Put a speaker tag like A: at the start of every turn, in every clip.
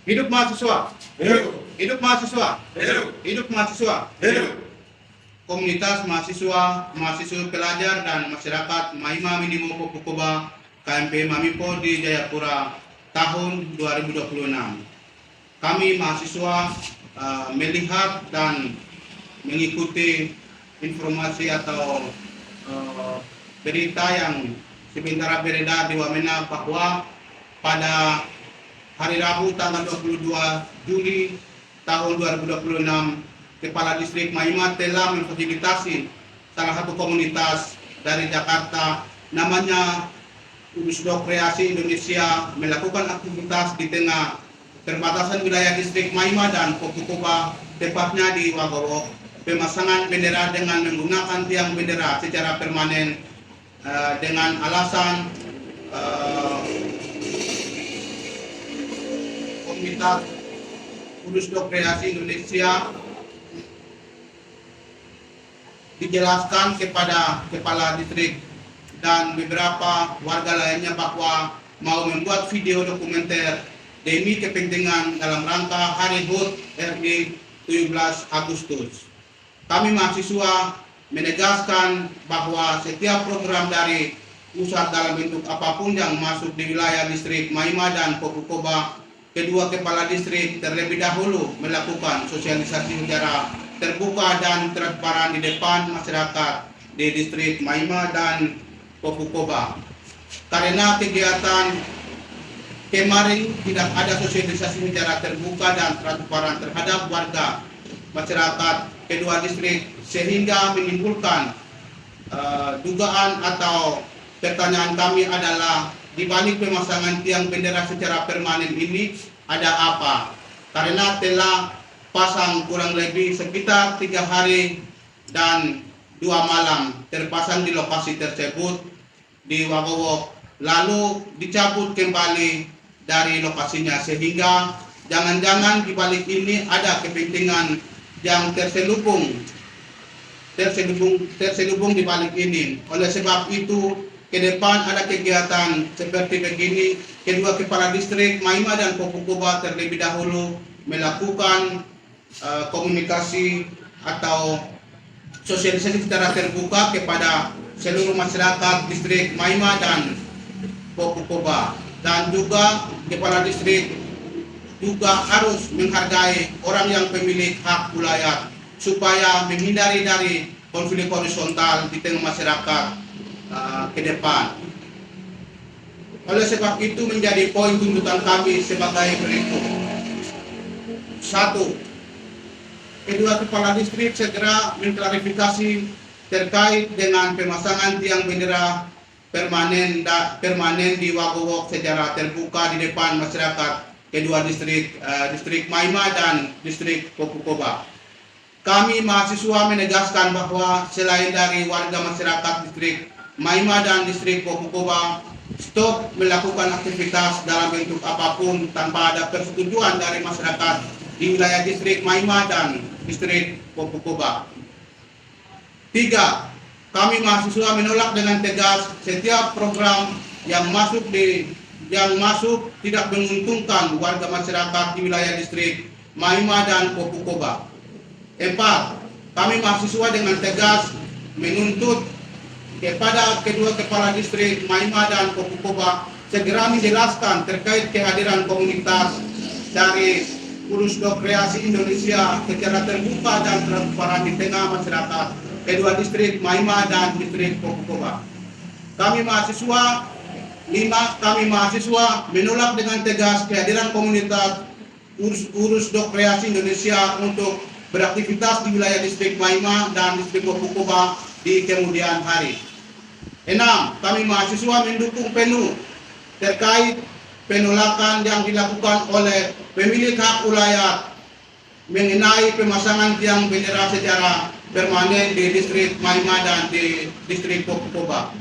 A: Hidup mahasiswa.
B: Hidup.
A: Hidup mahasiswa.
B: Hidup.
A: Hidup mahasiswa.
B: Hidup.
A: Komunitas mahasiswa, mahasiswa pelajar dan masyarakat Mahima Minimo Popukoba KMP Mamipo di Jayapura tahun 2026. Kami mahasiswa melihat dan mengikuti informasi atau berita yang sebentar beredar di Wamena bahwa pada hari Rabu tanggal 22 Juli tahun 2026, Kepala Distrik Mahima telah memfasilitasi salah satu komunitas dari Jakarta namanya Urusdo Kreasi Indonesia melakukan aktivitas di tengah perbatasan wilayah Distrik Mahima dan Popukoba, tepatnya di Wagowok. Pemasangan bendera dengan menggunakan tiang bendera secara permanen dengan alasan komunitas Urusdo Kreasi Indonesia dijelaskan kepada Kepala Distrik dan beberapa warga lainnya bahwa mau membuat video dokumenter demi kepentingan dalam rangka Hari HUT RI 17 Agustus. Kami mahasiswa menegaskan bahwa setiap program dari pusat dalam bentuk apapun yang masuk di wilayah Distrik Mahima dan Popukoba, kedua Kepala Distrik terlebih dahulu melakukan sosialisasi secara terbuka dan transparan di depan masyarakat di Distrik Mahima dan Popukoba. Karena kegiatan kemarin tidak ada sosialisasi secara terbuka dan transparan terhadap warga masyarakat kedua distrik, sehingga menimbulkan dugaan atau pertanyaan kami adalah di balik pemasangan tiang bendera secara permanen ini ada apa? Karena telah pasang kurang lebih sekitar 3 hari dan 2 malam terpasang di lokasi tersebut di Wagowok, lalu dicabut kembali dari lokasinya, sehingga jangan-jangan di balik ini ada kepentingan yang terselubung di balik ini. Oleh sebab itu, ke depan ada kegiatan seperti begini, kedua Kepala Distrik Mahima dan Popukoba terlebih dahulu melakukan komunikasi atau sosialisasi secara terbuka kepada seluruh masyarakat Distrik Mahima dan Popukoba, dan juga Kepala Distrik juga harus menghargai orang yang pemilik hak wilayah supaya menghindari dari konflik horizontal di tengah masyarakat ke depan. Oleh sebab itu menjadi poin tuntutan kami sebagai berikut. 1. Kedua Kepala Distrik segera mengklarifikasi terkait dengan pemasangan tiang bendera permanen di Wagowok secara terbuka di depan masyarakat kedua distrik Mahima dan Distrik Popukoba. Kami mahasiswa menegaskan bahwa selain dari warga masyarakat Distrik Mahima dan Distrik Popukoba stop melakukan aktivitas dalam bentuk apapun tanpa ada persetujuan dari masyarakat di wilayah Distrik Mahima dan Distrik Popukoba. 3. Kami mahasiswa menolak dengan tegas setiap program yang masuk tidak menguntungkan warga masyarakat di wilayah Distrik Mahima dan Popukoba. 4. Kami mahasiswa dengan tegas menuntut kepada kedua Kepala Distrik Mahima dan Popukoba segera menjelaskan terkait kehadiran komunitas dari Urusdo Kreasi Indonesia secara terbuka dan transparan di tengah masyarakat kedua Distrik Mahima dan Distrik Popukoba. Kami mahasiswa menolak dengan tegas kehadiran komunitas Urusdo Kreasi Indonesia untuk beraktivitas di wilayah Distrik Mahima dan Distrik Popukoba di kemudian hari. 6. Kami mahasiswa mendukung penuh terkait penolakan yang dilakukan oleh pemilik hak wilayah mengenai pemasangan tiang bendera secara permanen di Distrik Mahima dan di Distrik Popukoba.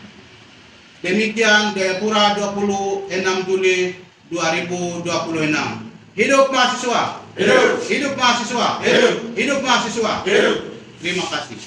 A: Demikian Jayapura 26 Juli 2026. Hidup mahasiswa.
B: Hidup.
A: Hidup mahasiswa.
B: Hidup.
A: Hidup mahasiswa.
B: Hidup.
A: Terima kasih.